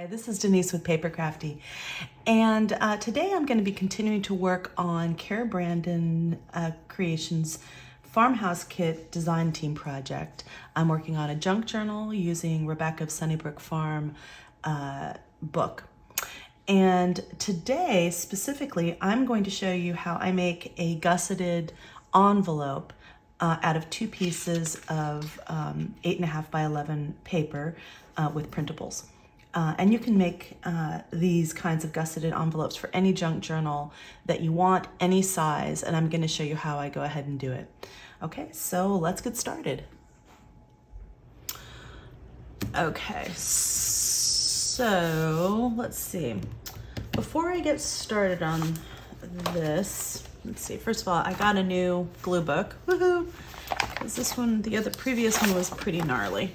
This is Denise with Paper Crafty, and today I'm going to be continuing to work on Cara Creations Farmhouse Kit Design Team project. I'm working on a junk journal using Rebecca of Sunnybrook Farm book. And today, specifically, I'm going to show you how I make a gusseted envelope out of two pieces of 8.5 by 11 paper with printables. And you can make these kinds of gusseted envelopes for any junk journal that you want, any size, and I'm going to show you how I go ahead and do it. Okay, so let's get started. Okay, so let's see. Before I get started on this, let's see, first of all, I got a new glue book, woohoo, because this one, the previous one was pretty gnarly.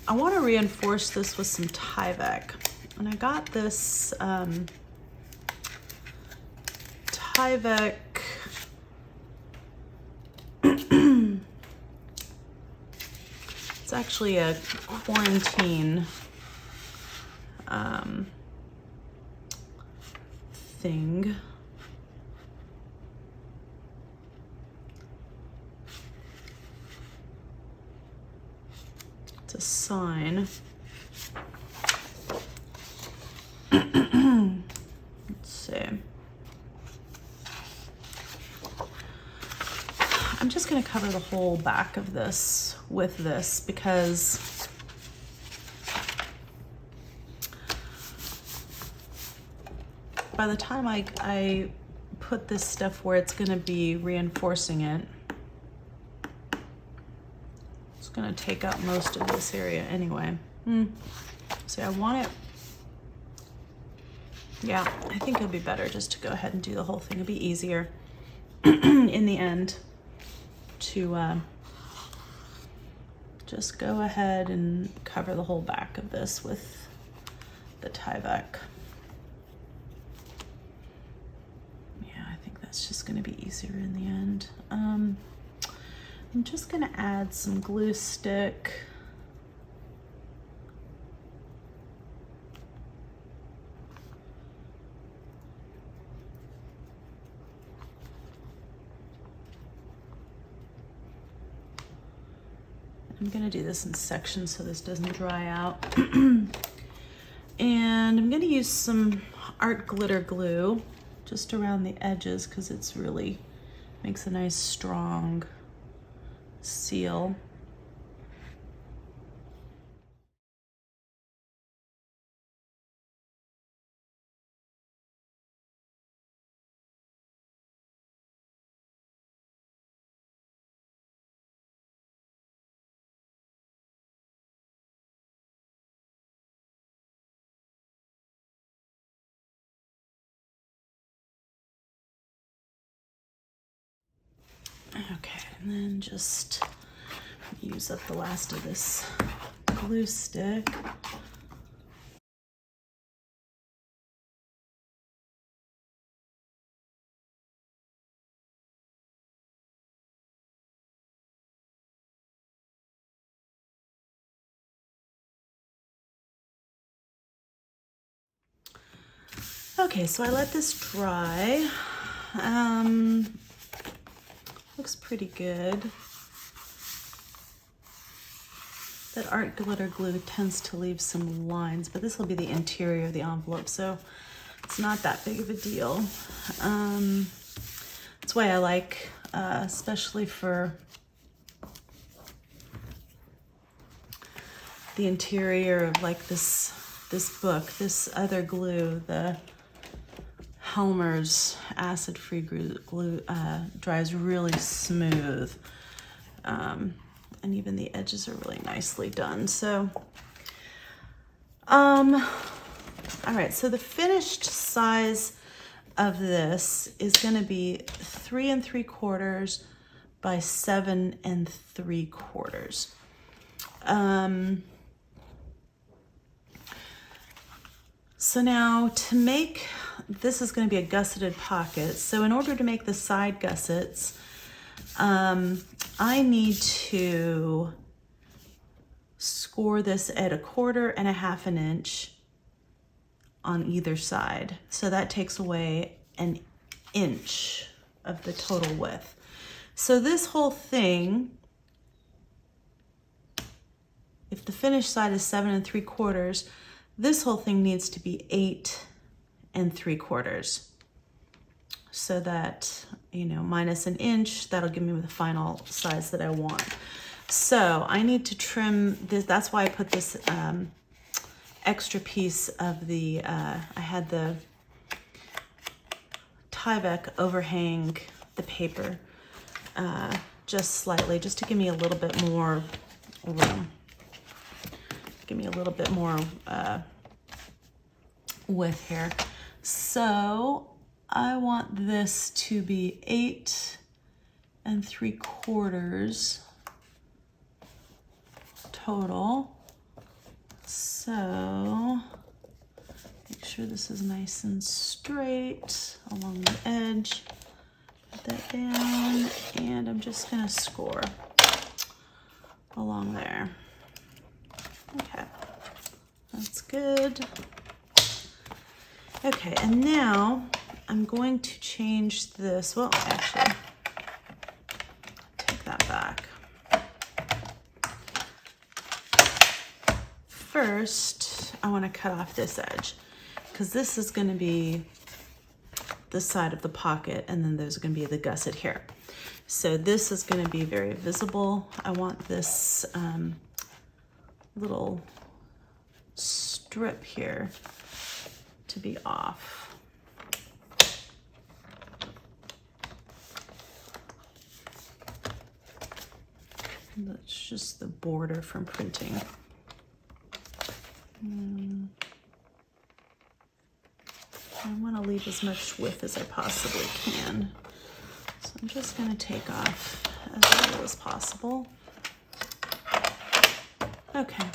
I want to reinforce this with some Tyvek, and I got this Tyvek it's actually a quarantine thing. It's a sign. Let's see. I'm just going to cover the whole back of this with this because by the time I put this stuff where it's going to be reinforcing it, it's going to take up most of this area anyway. See, I want it. Yeah, I think it'll be better just to go ahead and do the whole thing. It'll be easier in the end to just go ahead and cover the whole back of this with the Tyvek. Yeah, I think that's just going to be easier in the end. I'm just going to add some glue stick. I'm going to do this in sections so this doesn't dry out. And I'm going to use some art glitter glue just around the edges because it's really makes a nice strong seal. Okay, and then just use up the last of this glue stick. Okay, so I let this dry. Looks pretty good. That art glitter glue tends to leave some lines, but this will be the interior of the envelope, so it's not that big of a deal. That's why I like, especially for the interior of like this book, this other glue, the Helmer's acid-free glue dries really smooth. And even the edges are really nicely done. So, all right, so the finished size of this is gonna be 3 3/4 by 7 3/4. So now to make, this is going to be a gusseted pocket. So in order to make the side gussets, I need to score this at 1/4 and 1/2 inch on either side. So that takes away 1 inch of the total width. So this whole thing, if the finished side is 7 3/4, this whole thing needs to be 8 3/4. So that, you know, minus 1 inch, that'll give me the final size that I want. So I need to trim this. That's why I put this extra piece of the, I had the Tyvek overhang the paper just slightly, just to give me a little bit more room. Give me a little bit more width here. So I want this to be 8 3/4 total. So make sure this is nice and straight along the edge. Put that down, and I'm just gonna score along there. Okay, that's good. Okay, and now I'm going to change this. Well, actually, take that back. First, I want to cut off this edge, because this is going to be the side of the pocket, and then there's going to be the gusset here. So this is going to be very visible. I want this little strip here to be off. That's just the border from printing. I want to leave as much width as I possibly can. So I'm just going to take off as little as possible. Okay.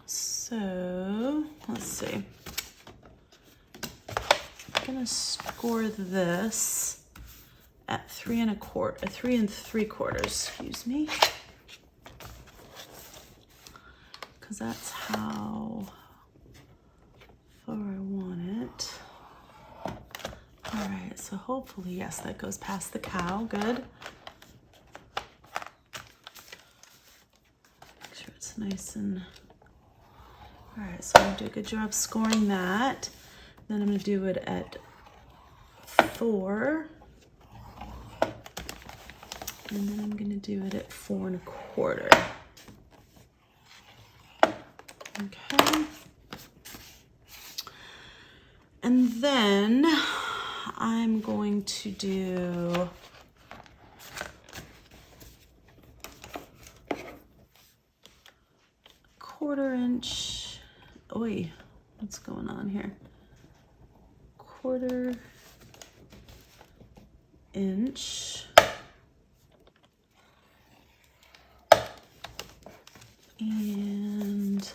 So let's see. I'm going to score this at 3 3/4, excuse me. Because that's how far I want it. All right, so hopefully, yes, that goes past the cow, good. Make sure it's nice and, all right, so I'm gonna do a good job scoring that. Then I'm gonna do it at 4. And then I'm gonna do it at 4 1/4. Okay. And then I'm going to do a 1/4 inch. Oi, what's going on here? 1/4 inch. And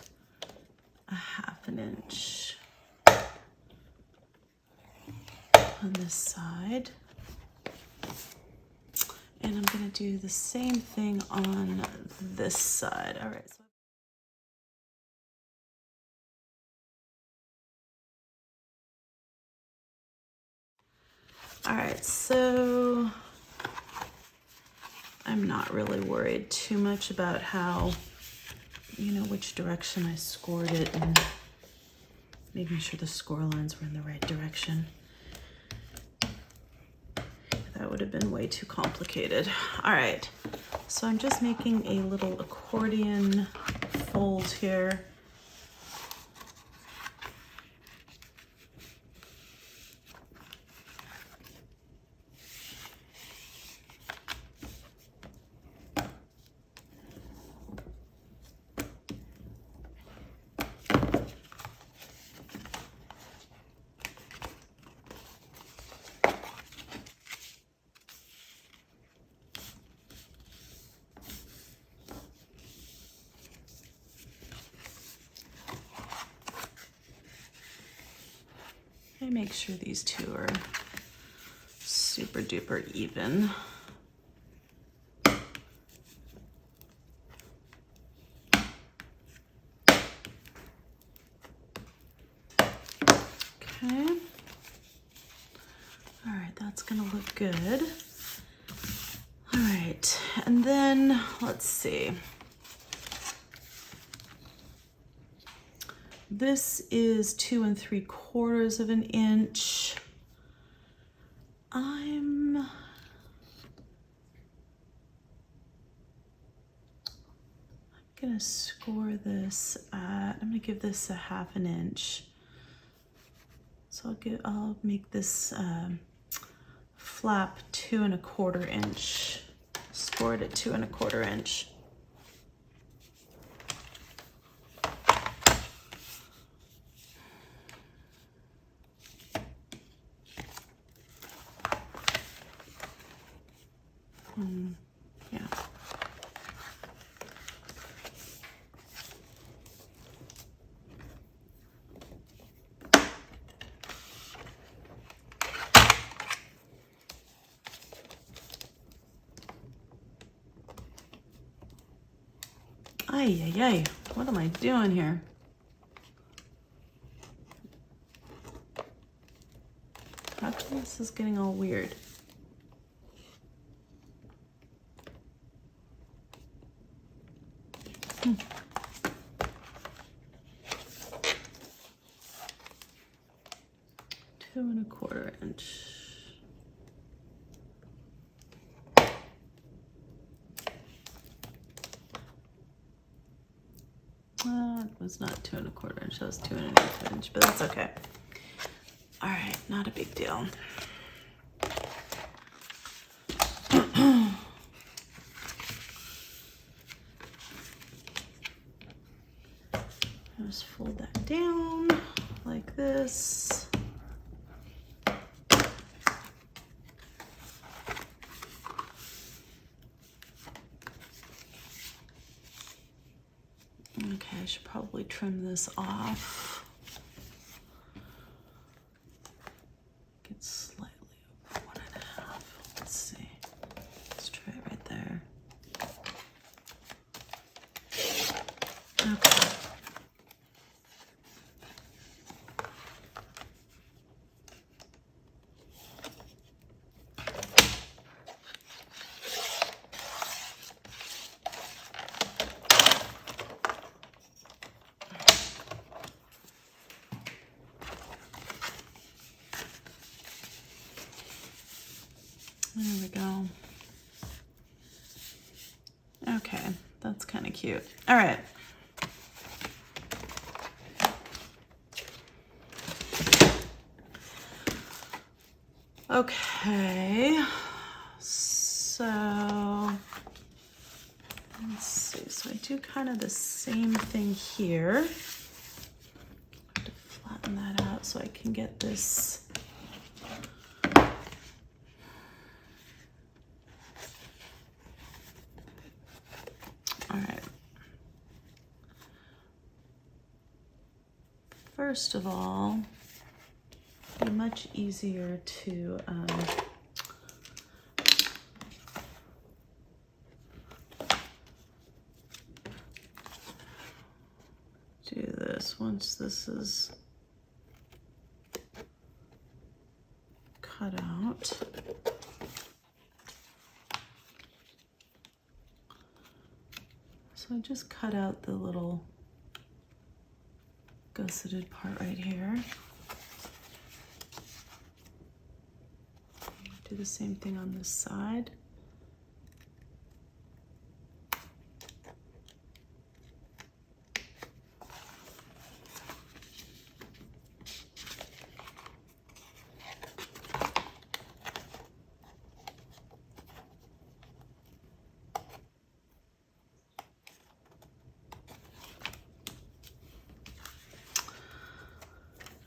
1/2 inch on this side. And I'm going to do the same thing on this side. All right. All right, so I'm not really worried too much about how, you know, which direction I scored it, and making sure the score lines were in the right direction. That would have been way too complicated. All right, so I'm just making a little accordion fold here. I make sure these two are super duper even. Okay. All right, that's gonna look good. All right, and then let's see. This is 2 3/4 of an inch. I'm gonna score this at, I'm gonna give this a 1/2 inch. So I'll make this flap 2 1/4 inch. Score it at 2 1/4 inch. Yeah. Ay, ay, ay. What am I doing here? How come this is getting all weird? Two 1/4 inch. It was not 2 1/4 inch, that was 2 1/8 inch, but that's okay. All right, not a big deal. Just fold that down like this. Okay, I should probably trim this off. Get slightly over 1 1/2. Let's see. Let's try it right there. Okay. There we go. Okay, that's kind of cute. All right. Okay, so let's see. So I do kind of the same thing here. I have to flatten that out so I can get this. All right. First of all, it'd be much easier to do this once this is cut out. So I just cut out the little gusseted part right here. Do the same thing on this side.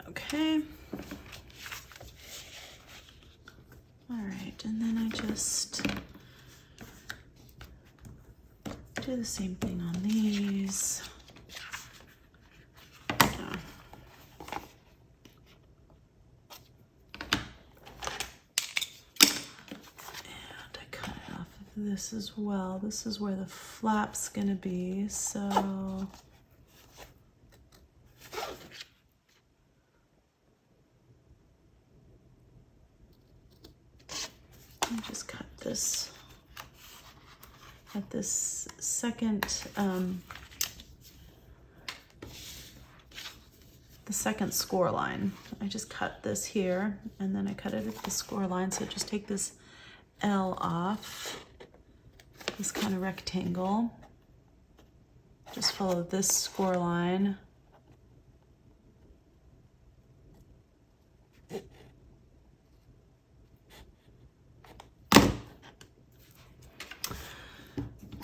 Okay. All right, and then I just do the same thing on these. Yeah. And I cut it off of this as well. This is where the flap's gonna be, so Let me just cut this at this second, the second score line. I just cut this here and then I cut it at the score line. So just take this L off, this kind of rectangle. Just follow this score line.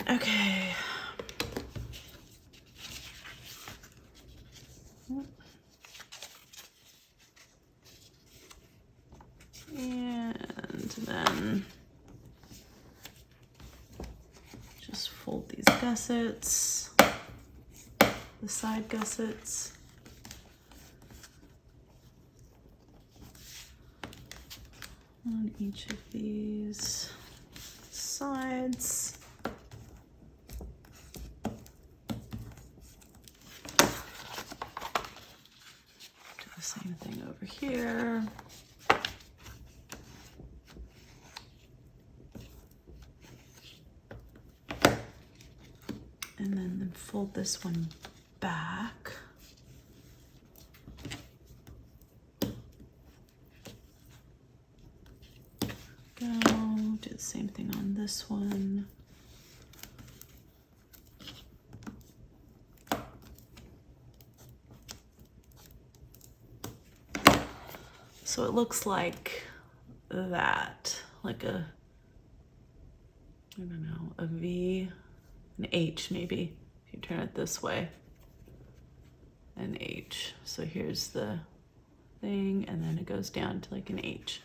Okay. And then just fold these gussets, the side gussets. On each of these sides. Do the same thing over here. And then fold this one back. Go, do the same thing on this one. So it looks like that, like a, I don't know, a V, an H maybe, if you turn it this way, an H. So here's the thing, and then it goes down to like an H,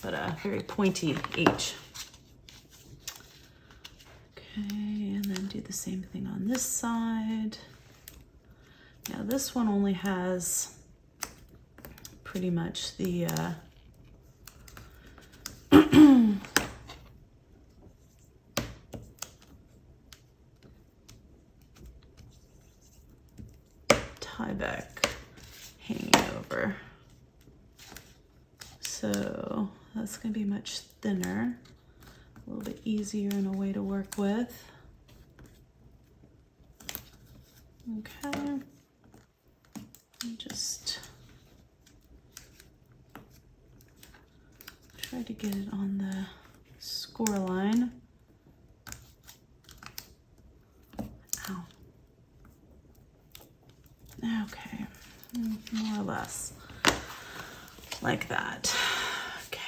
but a very pointy H. Okay, and then do the same thing on this side. Now this one only has pretty much the tie back hanging over. So that's going to be much thinner, a little bit easier in a way to work with. Okay, and just try to get it on the score line. Ow. Okay, more or less like that. Okay.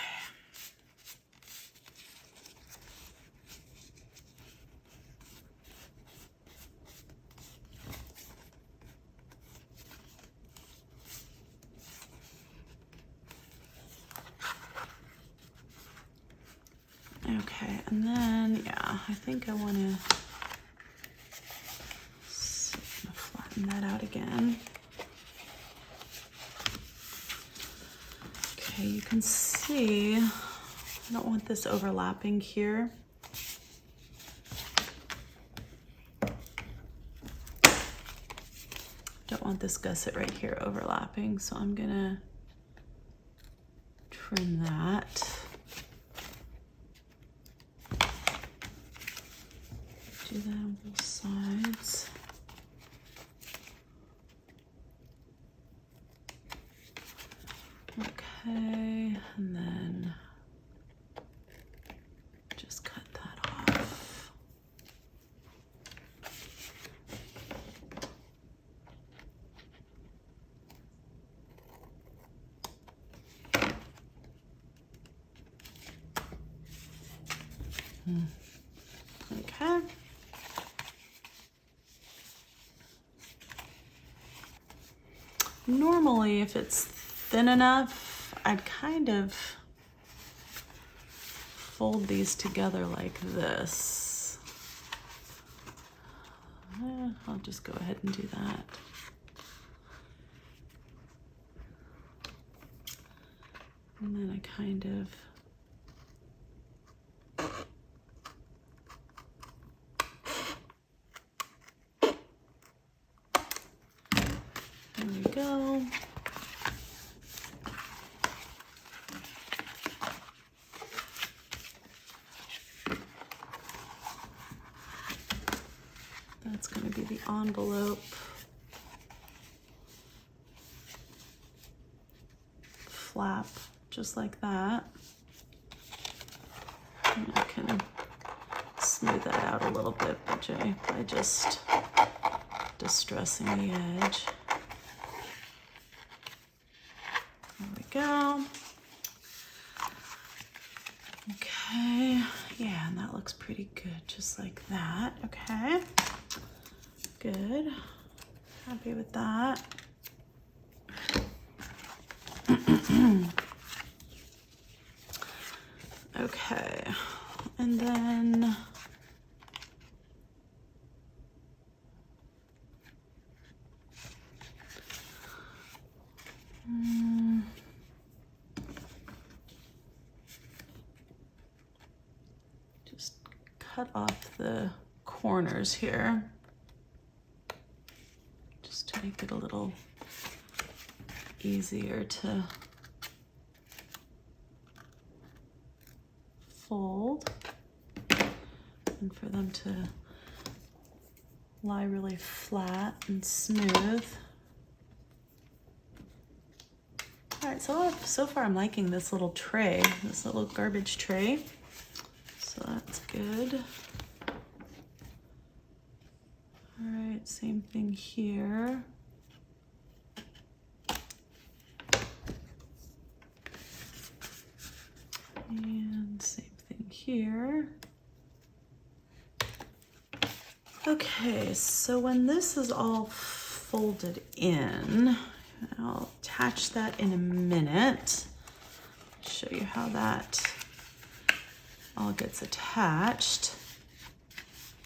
Okay, and then, yeah, I think I want to flatten that out again. Okay, you can see, I don't want this overlapping here. Don't want this gusset right here overlapping, so I'm gonna trim that. Do that on both sides. Okay, and then just cut that off. Okay. Normally, if it's thin enough, I'd kind of fold these together like this. I'll just go ahead and do that. And then I kind of there we go. That's going to be the envelope. Flap, just like that. And I can smooth that out a little bit by just distressing the edge. There we go. Okay, yeah, and that looks pretty good, just like that. Okay, good. Happy with that. Okay, and then just cut off the corners here, just to make it a little easier to fold and for them to lie really flat and smooth. All right, so far I'm liking this little tray, this little garbage tray. So that's good. All right, same thing here. And same thing here. Okay, so when this is all folded in, I'll attach that in a minute. Show you how that all gets attached.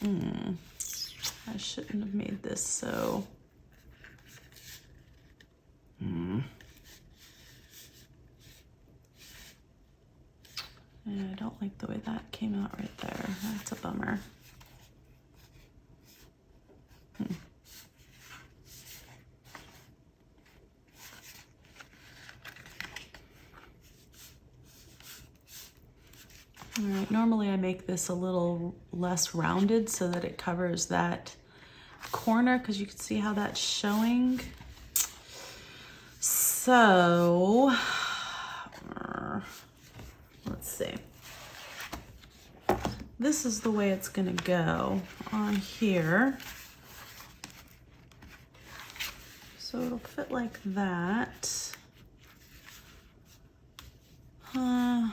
I shouldn't have made this so. Yeah, I don't like the way that came out right there. That's a bummer. All right, normally I make this a little less rounded so that it covers that corner, because you can see how that's showing. So, let's see. This is the way it's gonna go on here. So it'll fit like that. I'm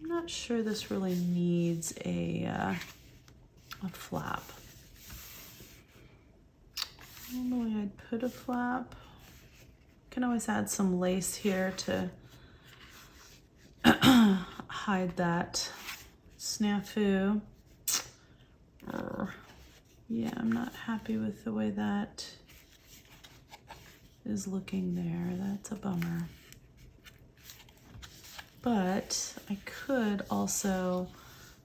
not sure this really needs a flap. Normally I'd put a flap. Can always add some lace here to hide that snafu. Yeah, I'm not happy with the way that is looking there. That's a bummer. But I could also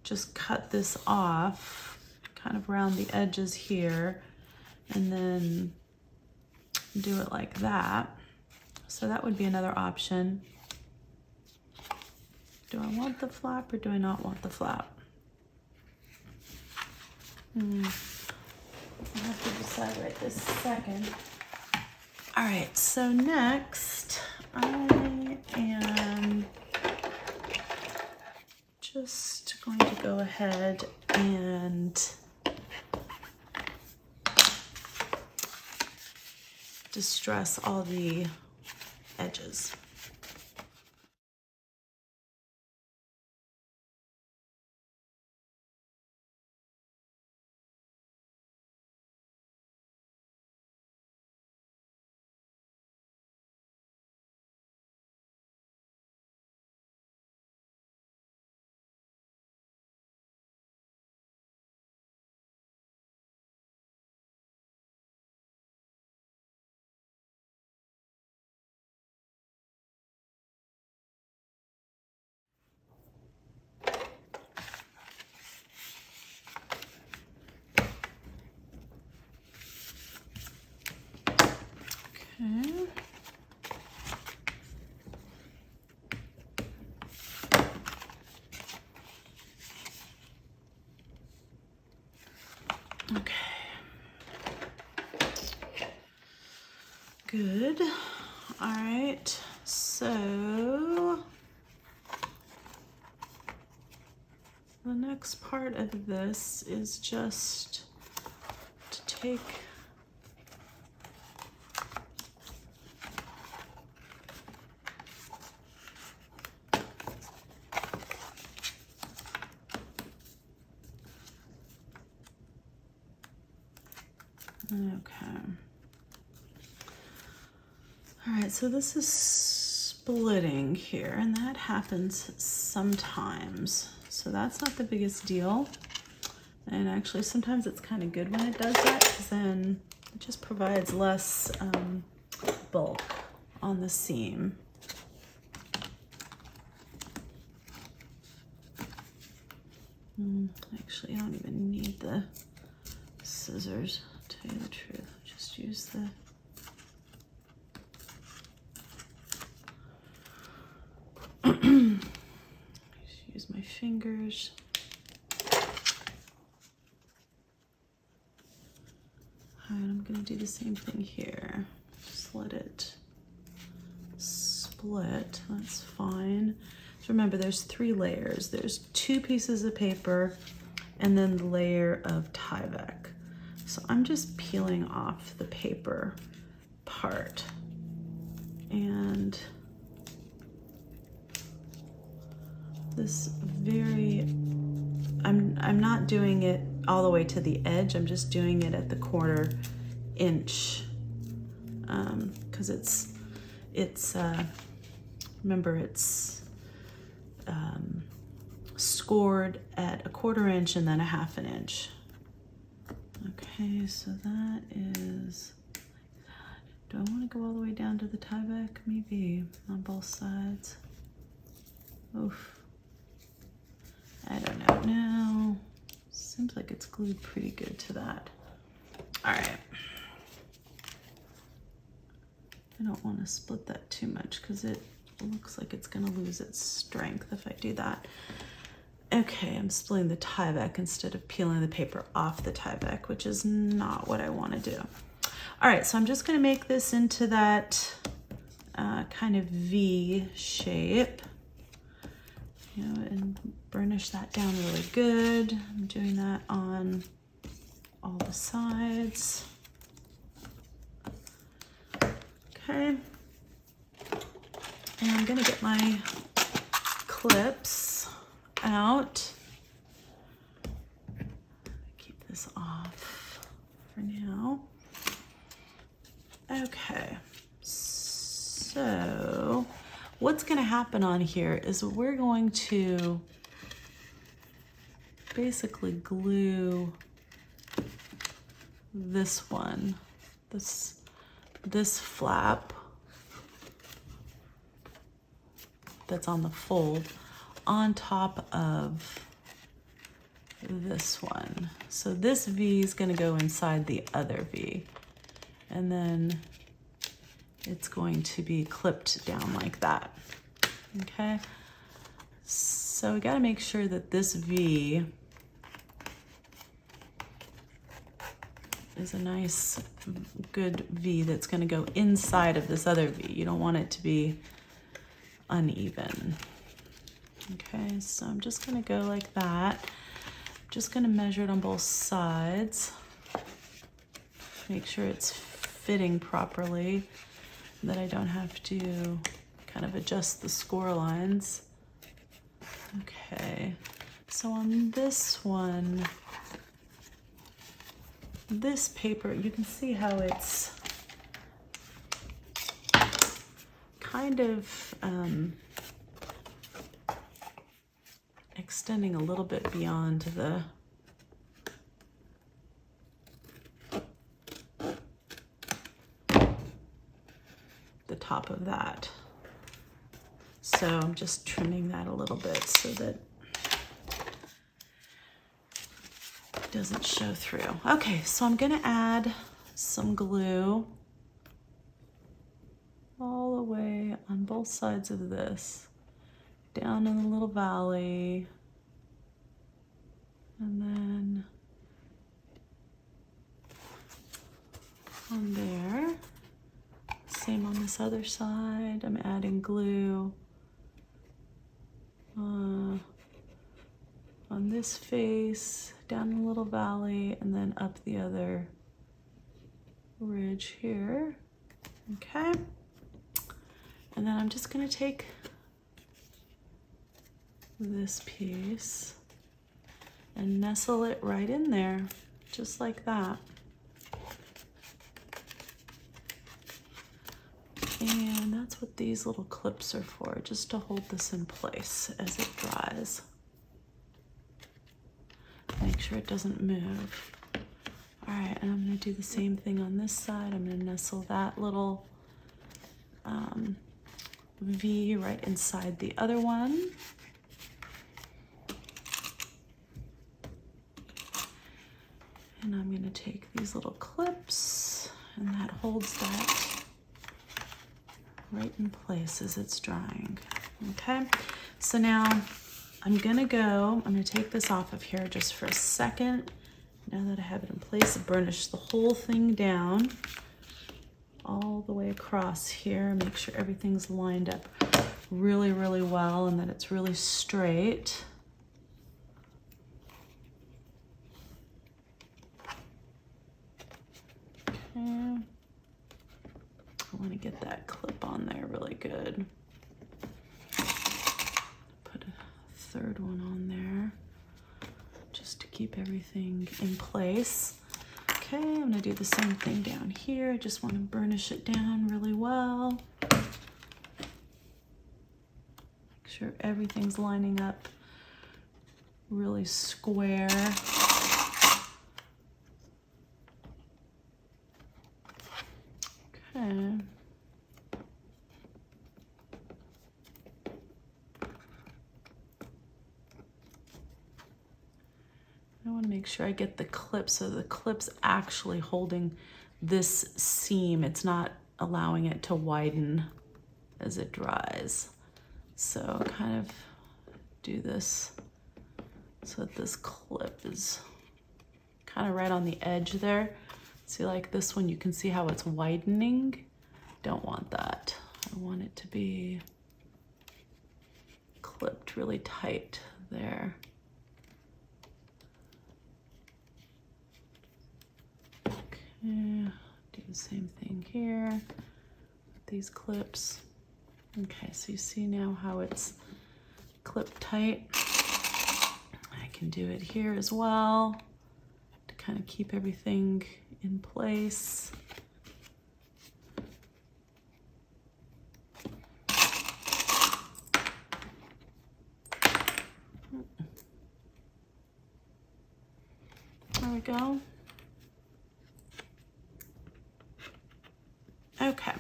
just cut this off, kind of around the edges here, and then do it like that. So that would be another option. Do I want the flap or do I not want the flap? I have to decide right this second. All right, so next I am just going to go ahead and distress all the edges. Okay. Good. All right, so the next part of this is just to take all right, so this is splitting here, and that happens sometimes. So that's not the biggest deal. And actually, sometimes it's kind of good when it does that, because then it just provides less bulk on the seam. Actually, I don't even need the scissors, to tell you the truth. Just use the just use my fingers. And I'm gonna do the same thing here. Just let it split, that's fine. So remember, there's 3 layers. There's 2 pieces of paper and then the layer of Tyvek. So I'm just peeling off the paper part. And this I'm not doing it all the way to the edge. I'm just doing it at the 1/4 inch, because remember, it's scored at a 1/4 inch and then a 1/2 inch. Okay, so that is, do I want to go all the way down to the Tyvek? Maybe on both sides. Oof. I don't know. No, seems like it's glued pretty good to that. All right. I don't want to split that too much because it looks like it's going to lose its strength if I do that. Okay, I'm splitting the Tyvek instead of peeling the paper off the Tyvek, which is not what I want to do. All right, so I'm just going to make this into that kind of V shape. You know, and burnish that down really good. I'm doing that on all the sides. Okay. And I'm gonna get my clips out. Keep this off for now. Okay, so what's going to happen on here is we're going to basically glue this one, this flap that's on the fold on top of this one. So this V is going to go inside the other V, and then it's going to be clipped down like that. Okay, so we got to make sure that this V is a nice, good V that's going to go inside of this other V. You don't want it to be uneven. Okay, so I'm just going to go like that. I'm just going to measure it on both sides. Make sure it's fitting properly, that I don't have to kind of adjust the score lines. Okay, so on this one, this paper, you can see how it's kind of extending a little bit beyond the top of that. So I'm just trimming that a little bit so that it doesn't show through. Okay, so I'm gonna add some glue all the way on both sides of this, down in the little valley, and then on there. Same on this other side. I'm adding glue on this face, down the little valley, and then up the other ridge here. Okay. And then I'm just going to take this piece and nestle it right in there, just like that. And that's what these little clips are for, just to hold this in place as it dries. Make sure it doesn't move. All right, and I'm gonna do the same thing on this side. I'm gonna nestle that little V right inside the other one. And I'm gonna take these little clips, and that holds that right in place as it's drying. Okay, so now I'm gonna take this off of here just for a second. Now that I have it in place, burnish the whole thing down all the way across here. Make sure everything's lined up really, really well and that it's really straight. Okay. I want to get that clip on there really good. Put a third one on there just to keep everything in place. Okay, I'm gonna do the same thing down here. I just want to burnish it down really well. Make sure everything's lining up really square. Okay. I want to make sure I get the clip so the clip's actually holding this seam. It's not allowing it to widen as it dries. So kind of do this so that this clip is kind of right on the edge there. See, like this one, you can see how it's widening. Don't want that. I want it to be clipped really tight there. Okay, do the same thing here with these clips. Okay, so you see now how it's clipped tight. I can do it here as well to kind of keep everything in place. There we go. Okay.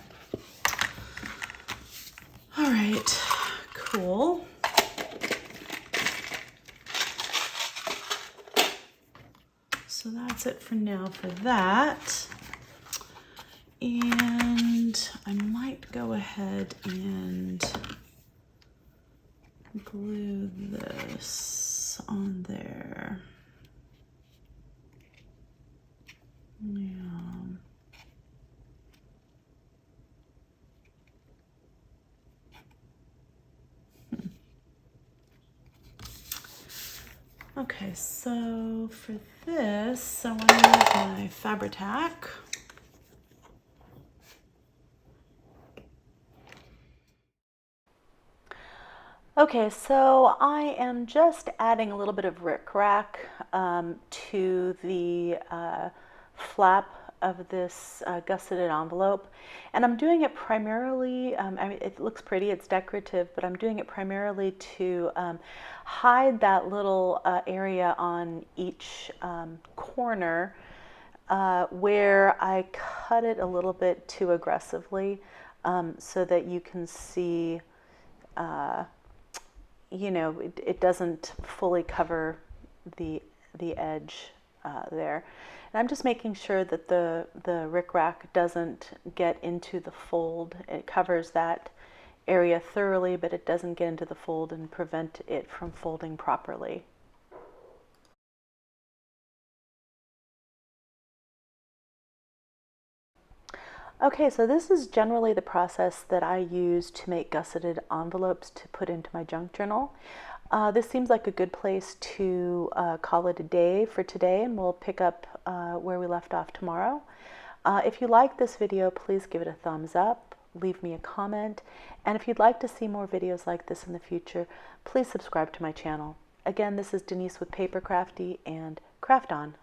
All right, cool. So that's it for now for that. And I might go ahead and glue this on there. Yeah. Okay, so for this, I want to use my Fabri-Tac. Okay, so I am just adding a little bit of rickrack to the flap of this gusseted envelope, and I'm doing it primarily, I mean, it looks pretty, it's decorative, but I'm doing it primarily to hide that little area on each corner where I cut it a little bit too aggressively so that you can see you know, it doesn't fully cover the edge there. And I'm just making sure that the rickrack doesn't get into the fold. It covers that area thoroughly, but it doesn't get into the fold and prevent it from folding properly. Okay, so this is generally the process that I use to make gusseted envelopes to put into my junk journal. This seems like a good place to call it a day for today, and we'll pick up where we left off tomorrow. If you like this video, please give it a thumbs up, leave me a comment, and if you'd like to see more videos like this in the future, please subscribe to my channel. Again, this is Denise with Paper Crafty, and craft on!